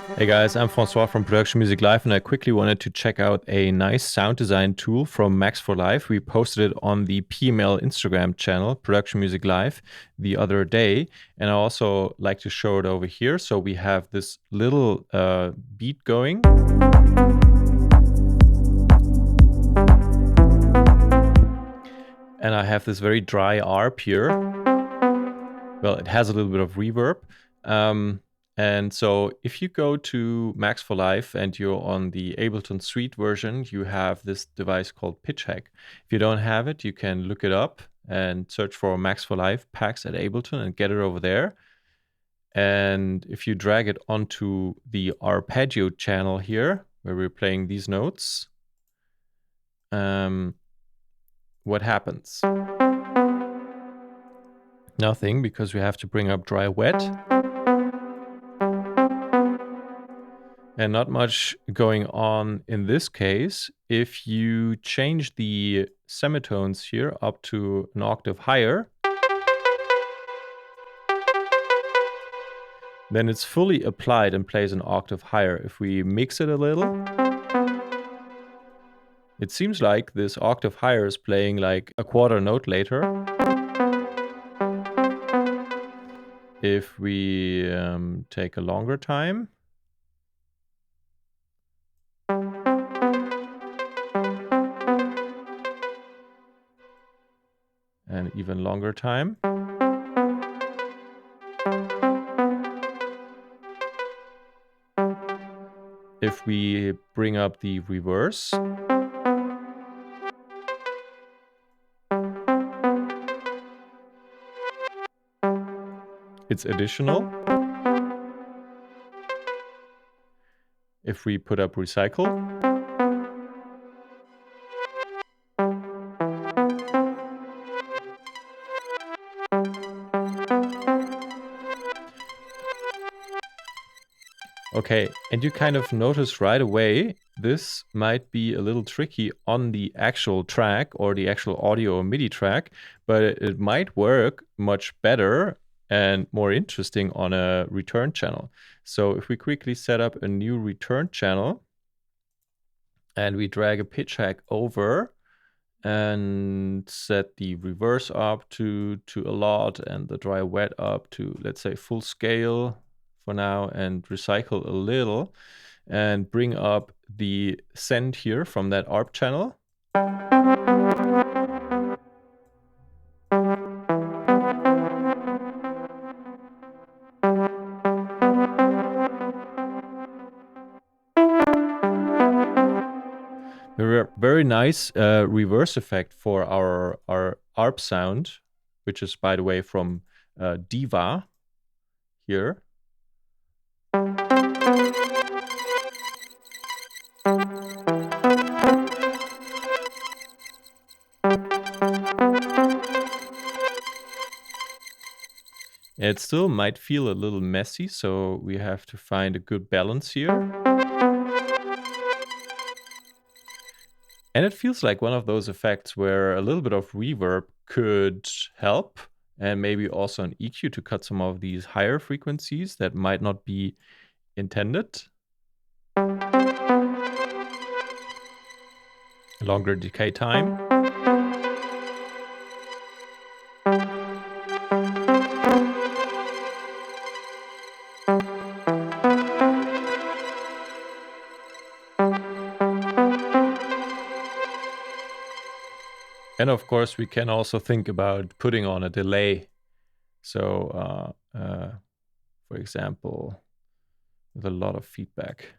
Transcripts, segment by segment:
Hey guys, I'm Francois from Production Music Live, and I quickly wanted to check out a nice sound design tool from Max for Live. We posted it on the PML Instagram channel, Production Music Live, the other day, and I also like to show it over here. So we have this little beat going. And I have this very dry ARP here. Well, it has a little bit of reverb. And so if you go to Max for Live and you're on the Ableton Suite version, you have this device called Pitch Hack. If you don't have it, you can look it up and search for Max for Live packs at Ableton and get it over there. And if you drag it onto the arpeggio channel here, where we're playing these notes, what happens? Nothing, because we have to bring up dry wet. And not much going on in this case. If you change the semitones here up to an octave higher, then it's fully applied and plays an octave higher. If we mix it a little, it seems like this octave higher is playing like a quarter note later. If we take a longer time, and even longer time. If we bring up the reverse, it's additional. If we put up recycle, okay, and you kind of notice right away, this might be a little tricky on the actual track or the actual audio or MIDI track, but it might work much better and more interesting on a return channel. So if we quickly set up a new return channel and we drag a pitch hack over and set the reverse up to a lot and the dry wet up to, let's say, full scale for now, and recycle a little and bring up the send here from that ARP channel. Very nice reverse effect for our ARP sound, which is, by the way, from Diva here. It still might feel a little messy, so we have to find a good balance here. And it feels like one of those effects where a little bit of reverb could help, and maybe also an EQ to cut some of these higher frequencies that might not be intended. Longer decay time. And of course, we can also think about putting on a delay. So, for example, with a lot of feedback.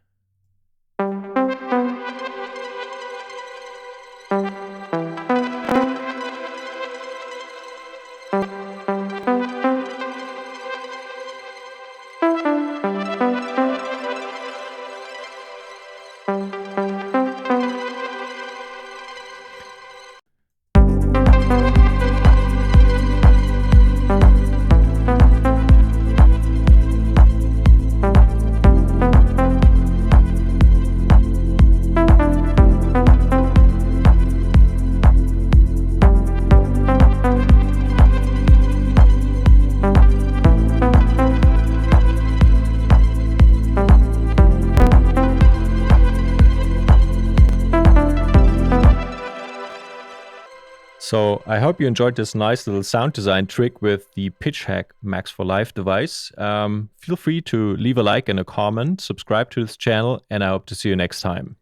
So I hope you enjoyed this nice little sound design trick with the Pitch Hack Max for Live device. Feel free to leave a like and a comment, subscribe to this channel, and I hope to see you next time.